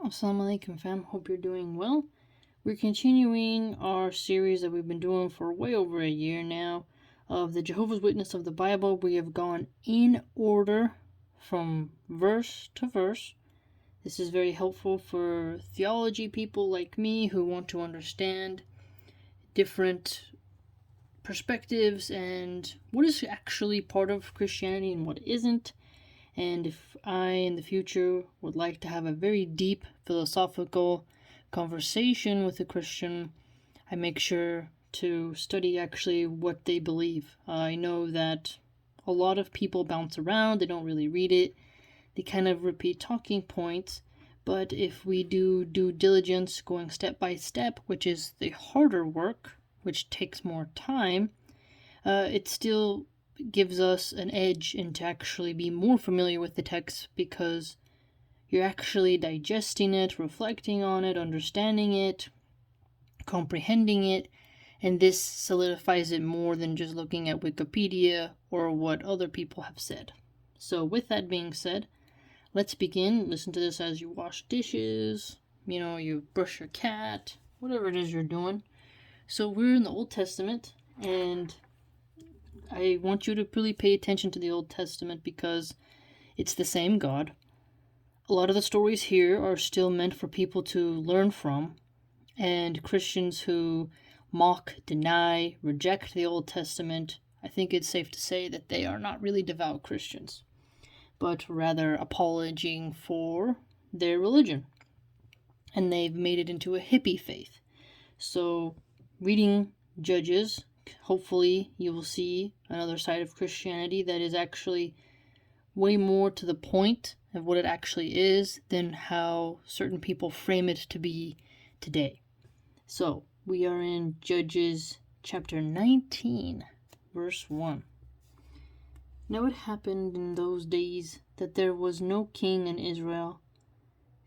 Assalamu alaikum fam, hope you're doing well. We're continuing our series that we've been doing for way over a year now of the Jehovah's Witness of the Bible. We have gone in order from verse to verse. This is very helpful for theology people like me who want to understand different perspectives and what is actually part of Christianity and what isn't. And if I, in the future, would like to have a very deep philosophical conversation with a Christian, I make sure to study actually what they believe. I know that a lot of people bounce around, they don't really read it, they kind of repeat talking points, but if we do due diligence, going step by step, which is the harder work, which takes more time, it still gives us an edge and to actually be more familiar with the text because you're actually digesting it, reflecting on it, understanding it, comprehending it, and this solidifies it more than just looking at Wikipedia or what other people have said. So with that being said, let's begin. Listen to this as you wash dishes, you brush your cat, whatever it is you're doing. So we're in the Old Testament, and I want you to really pay attention to the Old Testament because it's the same God. A lot of the stories here are still meant for people to learn from, and Christians who mock, deny, reject the Old Testament, I think it's safe to say that they are not really devout Christians, but rather apologizing for their religion. And they've made it into a hippie faith. So, reading Judges, hopefully you will see another side of Christianity that is actually way more to the point of what it actually is than how certain people frame it to be today. So, we are in Judges chapter 19, verse 1. Now it happened in those days that there was no king in Israel,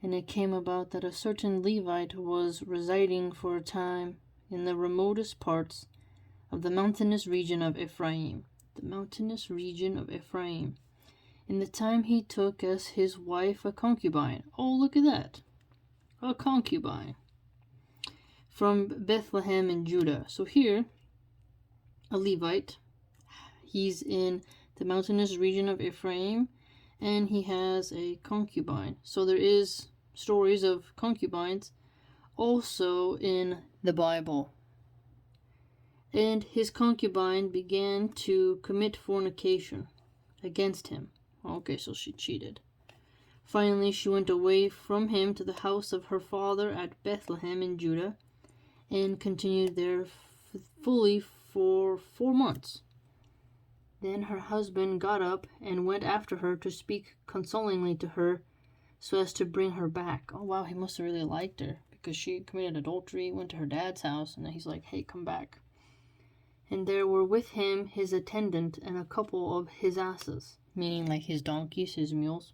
and it came about that a certain Levite was residing for a time in the remotest parts of the mountainous region of Ephraim. In the time he took as his wife a concubine. Oh, look at that. A concubine. From Bethlehem in Judah. So here, a Levite, he's in the mountainous region of Ephraim, and he has a concubine. So there is stories of concubines also in the Bible. And his concubine began to commit fornication against him. Okay, so she cheated. Finally, she went away from him to the house of her father at Bethlehem in Judah and continued there fully for 4 months. Then her husband got up and went after her to speak consolingly to her so as to bring her back. Oh, wow, he must have really liked her because she committed adultery, went to her dad's house, and then he's like, hey, come back. And there were with him his attendant and a couple of his asses, meaning like his donkeys, his mules.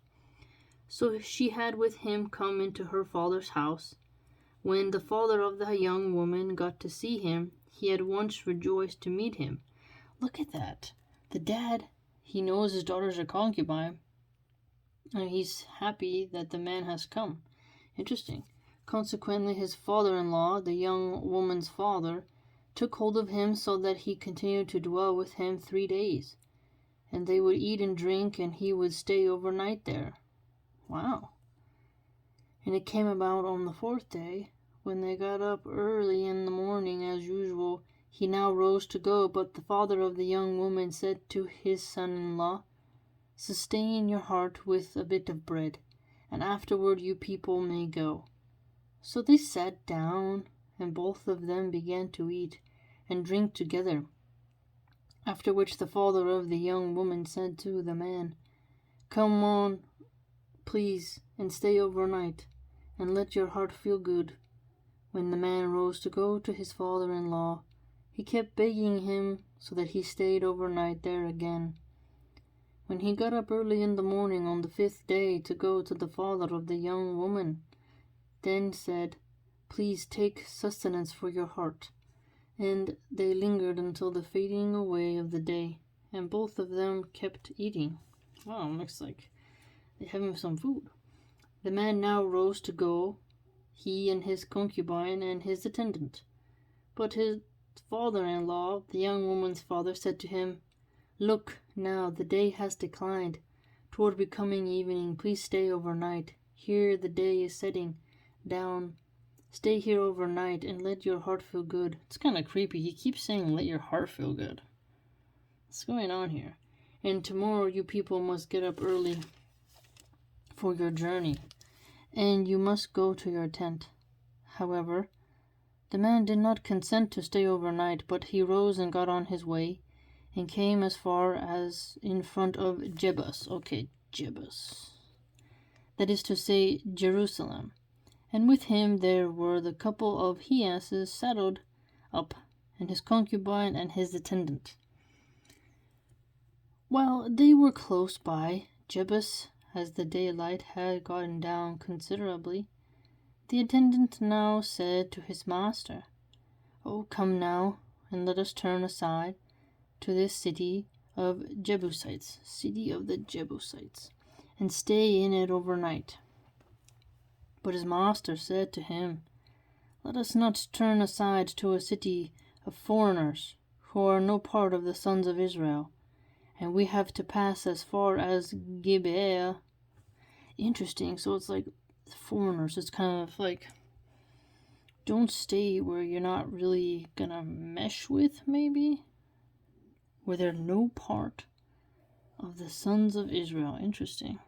So she had with him come into her father's house. When the father of the young woman got to see him, he at once rejoiced to meet him. Look at that. The dad, he knows his daughter's a concubine, and he's happy that the man has come. Interesting. Consequently, his father-in-law, the young woman's father, took hold of him so that he continued to dwell with him 3 days. And they would eat and drink, and he would stay overnight there. Wow. And it came about on the 4th day, when they got up early in the morning as usual, he now rose to go, but the father of the young woman said to his son-in-law, sustain your heart with a bit of bread, and afterward you people may go. So they sat down, and both of them began to eat and drink together. After which the father of the young woman said to the man, come on, please, and stay overnight, and let your heart feel good. When the man rose to go to his father-in-law, he kept begging him so that he stayed overnight there again. When he got up early in the morning on the 5th day to go to the father of the young woman, then said, please take sustenance for your heart. And they lingered until the fading away of the day, and both of them kept eating. Wow, looks like they're having some food. The man now rose to go, he and his concubine and his attendant. But his father-in-law, the young woman's father, said to him, "Look, now the day has declined toward becoming evening. Please stay overnight. Here the day is setting down. Stay here overnight and let your heart feel good." It's kind of creepy. He keeps saying, "Let your heart feel good." What's going on here? "And tomorrow you people must get up early for your journey, and you must go to your tent." However, the man did not consent to stay overnight, but he rose and got on his way, and came as far as in front of Jebus. Okay, Jebus. That is to say, Jerusalem. And with him there were the couple of he-asses saddled up, and his concubine and his attendant. While they were close by Jebus, as the daylight had gotten down considerably, the attendant now said to his master, "Oh, come now, and let us turn aside to this city of the Jebusites, and stay in it overnight." But his master said to him, "Let us not turn aside to a city of foreigners, who are no part of the sons of Israel, and we have to pass as far as Gibeah." Interesting. So it's like foreigners. It's kind of like, don't stay where you're not really gonna mesh with, maybe, where they're no part of the sons of Israel. Interesting.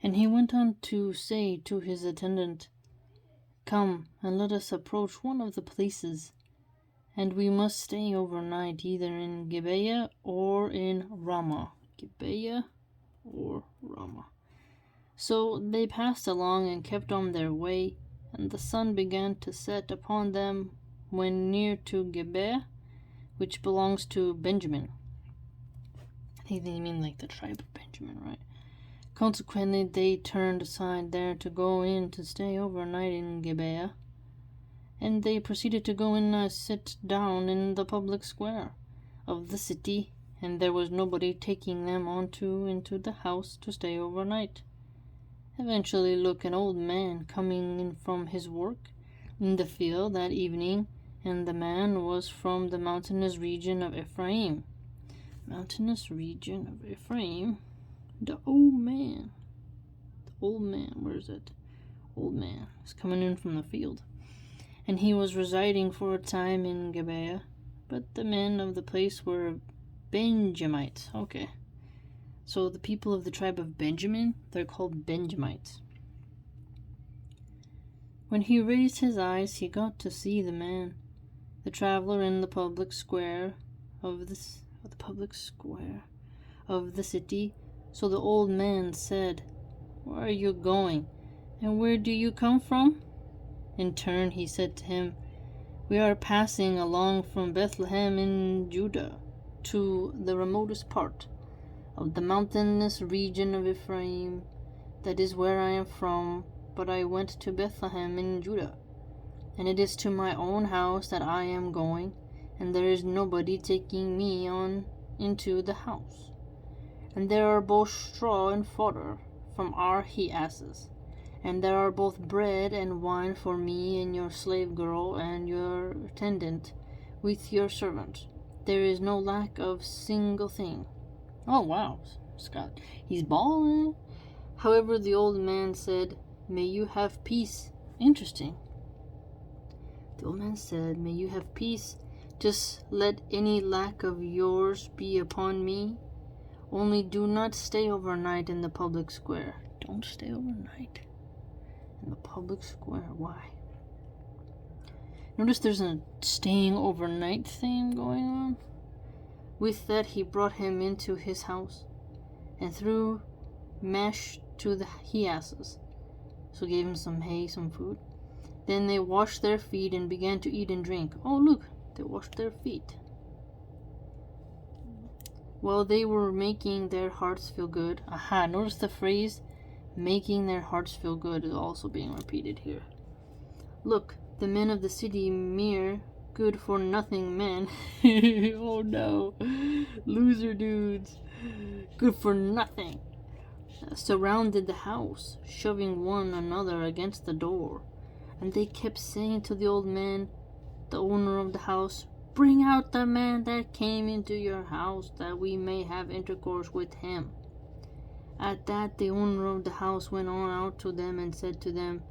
And he went on to say to his attendant, "Come and let us approach one of the places, and we must stay overnight either in Gibeah or in Ramah." Gibeah or Ramah. So they passed along and kept on their way, and the sun began to set upon them when near to Gibeah, which belongs to Benjamin. I think they mean like the tribe of Benjamin, right? Consequently, they turned aside there to go in to stay overnight in Gibeah, and they proceeded to go in and sit down in the public square of the city, and there was nobody taking them into the house to stay overnight. Eventually, look, an old man coming in from his work in the field that evening, and the man was from the mountainous region of Ephraim. Mountainous region of Ephraim. The old man. Where is it? Old man is coming in from the field. And he was residing for a time in Gibeah, but the men of the place were Benjamites. Okay. So the people of the tribe of Benjamin, they're called Benjamites. When he raised his eyes, he got to see the man, the traveler, in the public square of the city. So the old man said, "Where are you going, and where do you come from?" In turn, he said to him, "We are passing along from Bethlehem in Judah to the remotest part of the mountainous region of Ephraim. That is where I am from, but I went to Bethlehem in Judah, and it is to my own house that I am going, and there is nobody taking me on into the house. And there are both straw and fodder from our he-asses, and there are both bread and wine for me and your slave girl and your attendant with your servant. There is no lack of single thing." Oh, wow. Scott, he's balling. However, the old man said, "May you have peace." Interesting. The old man said, "May you have peace. Just let any lack of yours be upon me. Only do not stay overnight in the public square." Don't stay overnight in the public square. Why? Notice there's a staying overnight thing going on. With that, he brought him into his house and threw mash to the he-asses. So gave him some hay, some food. Then they washed their feet and began to eat and drink. Oh, look, they washed their feet. While they were making their hearts feel good. Aha, notice the phrase, making their hearts feel good, is also being repeated here. Look, the men of the city, mere good-for-nothing men. Oh no, loser dudes. Good for nothing. surrounded the house, shoving one another against the door. And they kept saying to the old man, the owner of the house, "Bring out the man that came into your house, that we may have intercourse with him." At that the owner of the house went on out to them and said to them,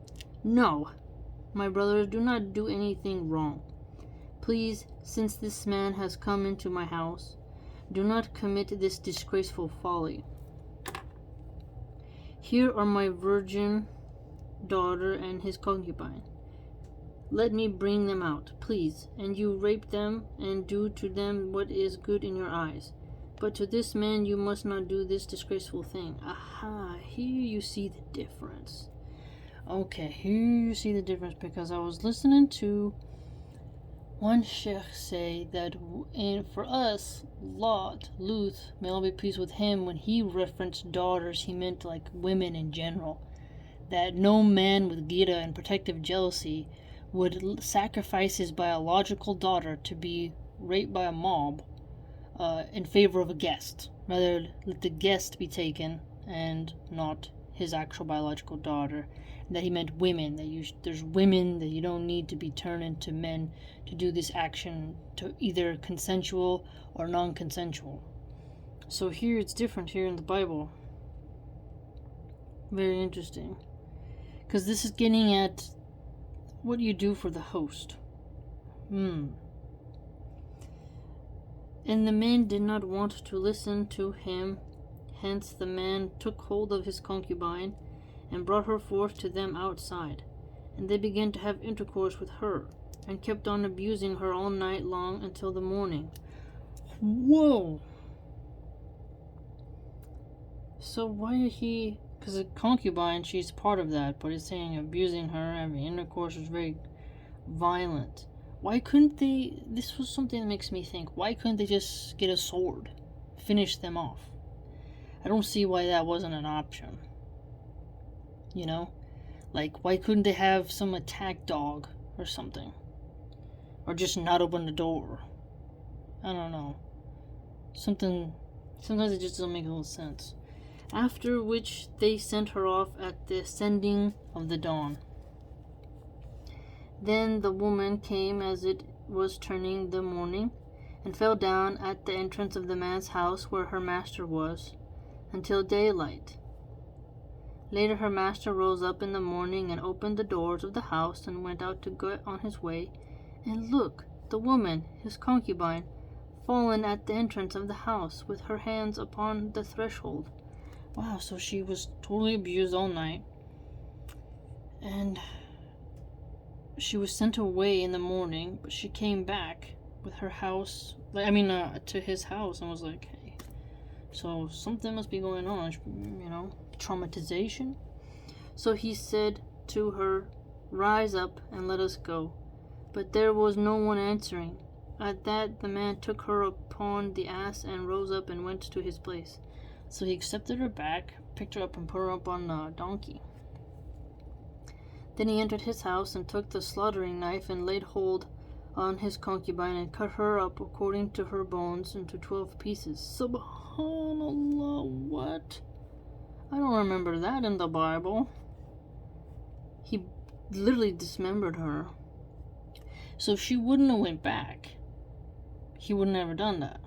"No, my brothers, do not do anything wrong. Please, since this man has come into my house, do not commit this disgraceful folly. Here are my virgin daughter and his concubine. Let me bring them out, please, and you rape them and do to them what is good in your eyes. But to this man you must not do this disgraceful thing." Aha, here you see the difference. Okay, here you see the difference, because I was listening to one sheikh say that for us, Luth, may Allah be pleased with him, when he referenced daughters, he meant like women in general. That no man with gira and protective jealousy would sacrifice his biological daughter to be raped by a mob in favor of a guest. Rather, let the guest be taken and not his actual biological daughter. And that he meant women, that there's women that you don't need to be turned into men to do this action, to either consensual or non-consensual. So here it's different here in the Bible. Very interesting. Because this is getting at what you do for the host. And the man did not want to listen to him. Hence the man took hold of his concubine and brought her forth to them outside. And they began to have intercourse with her, and kept on abusing her all night long until the morning. Whoa! So why did he... Because a concubine, she's part of that, but it's saying abusing her, having intercourse was very violent. Why couldn't they... This was something that makes me think, why couldn't they just get a sword? Finish them off? I don't see why that wasn't an option. You know? Like, why couldn't they have some attack dog or something? Or just not open the door? I don't know. Sometimes it just doesn't make a little sense. After which they sent her off at the ascending of the dawn. Then the woman came as it was turning the morning, and fell down at the entrance of the man's house where her master was, until daylight. Later her master rose up in the morning and opened the doors of the house and went out to go on his way, and look, the woman, his concubine, fallen at the entrance of the house with her hands upon the threshold. Wow, so she was totally abused all night, and she was sent away in the morning, but she came back with her house, to his house, and was like, hey, so something must be going on, traumatization. So he said to her, "Rise up and let us go." But there was no one answering. At that the man took her upon the ass and rose up and went to his place. So he accepted her back, picked her up and put her up on a donkey. Then he entered his house and took the slaughtering knife and laid hold on his concubine and cut her up according to her bones into 12 pieces. Subhanallah, what? I don't remember that in the Bible. He literally dismembered her. So if she wouldn't have went back, he would have never done that.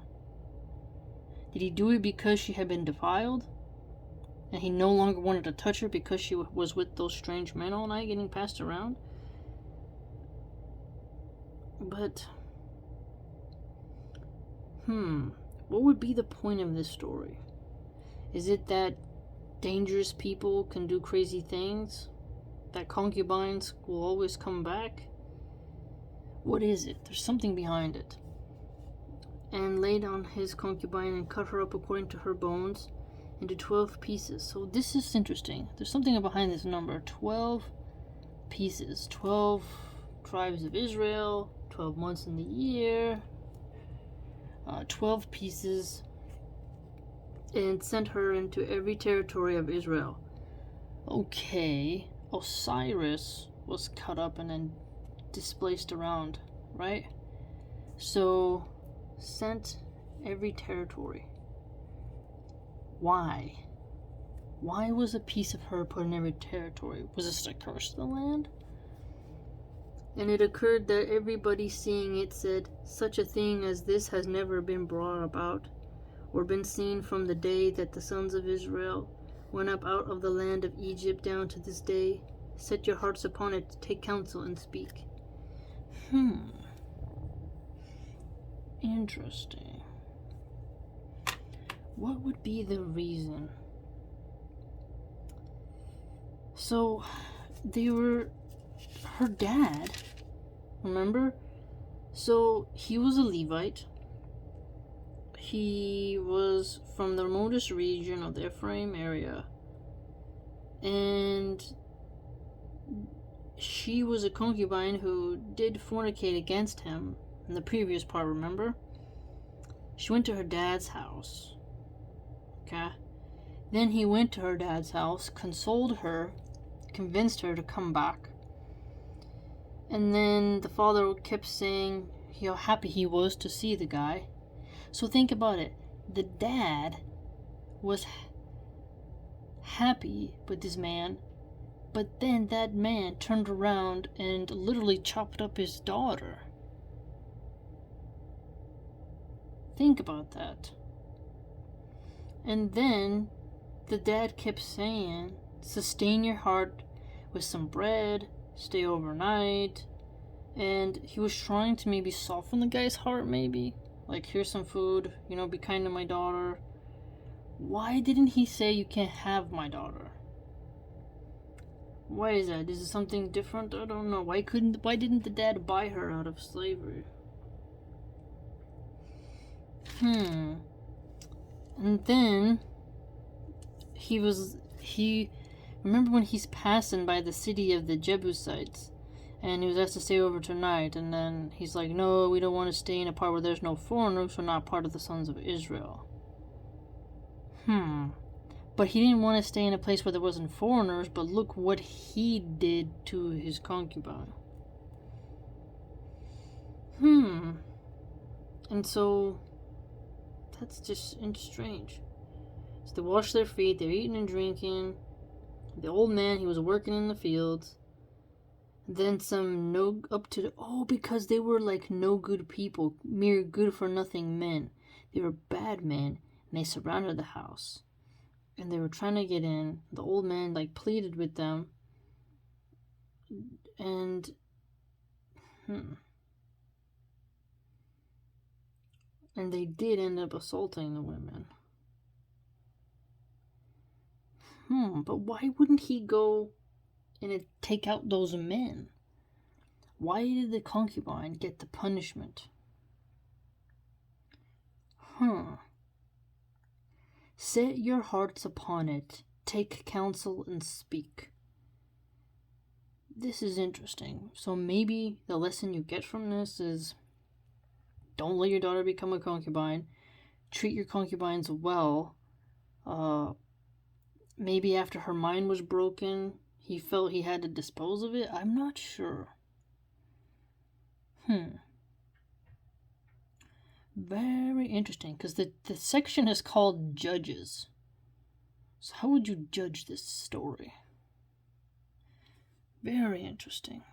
Did he do it because she had been defiled? And he no longer wanted to touch her because she was with those strange men all night getting passed around? But, what would be the point of this story? Is it that dangerous people can do crazy things? That concubines will always come back? What is it? There's something behind it. And laid on his concubine and cut her up according to her bones into 12 pieces. So this is interesting. There's something behind this number. 12 pieces. 12 tribes of Israel. 12 months in the year. 12 pieces. And sent her into every territory of Israel. Okay. Osiris was cut up and then displaced around, right? So, sent every territory. Why? Why was a piece of her put in every territory? Was this a curse of the land? And it occurred that everybody seeing it said, such a thing as this has never been brought about, or been seen from the day that the sons of Israel went up out of the land of Egypt down to this day. Set your hearts upon it, take counsel and speak. Interesting. What would be the reason? So, they were her dad, remember? So, he was a Levite. He was from the remotest region of the Ephraim area. And she was a concubine who did fornicate against him in the previous part, remember? She went to her dad's house. Okay? Then he went to her dad's house, consoled her, convinced her to come back. And then the father kept saying how happy he was to see the guy. So think about it. The dad was happy with this man, but then that man turned around and literally chopped up his daughter. Think about that. And then the dad kept saying, sustain your heart with some bread, stay overnight. And he was trying to maybe soften the guy's heart, maybe. Like, here's some food, be kind to my daughter. Why didn't he say you can't have my daughter? Why is that? Is it something different? I don't know. Why didn't the dad buy her out of slavery? And then remember when he's passing by the city of the Jebusites, and he was asked to stay over tonight, and then he's like, no, we don't want to stay in a part where there's no foreigners, we're not part of the sons of Israel. But he didn't want to stay in a place where there wasn't foreigners, but look what he did to his concubine. And so, that's just strange. So they washed their feet, they're eating and drinking. The old man, he was working in the fields. Then because they were like no good people, mere good for nothing men. They were bad men, and they surrounded the house. And they were trying to get in. The old man pleaded with them. And and they did end up assaulting the women. But why wouldn't he go and take out those men? Why did the concubine get the punishment? Set your hearts upon it, take counsel and speak. This is interesting. So maybe the lesson you get from this is, don't let your daughter become a concubine. Treat your concubines well. Maybe after her mind was broken, he felt he had to dispose of it. I'm not sure. Very interesting, because the section is called Judges. So how would you judge this story? Very interesting.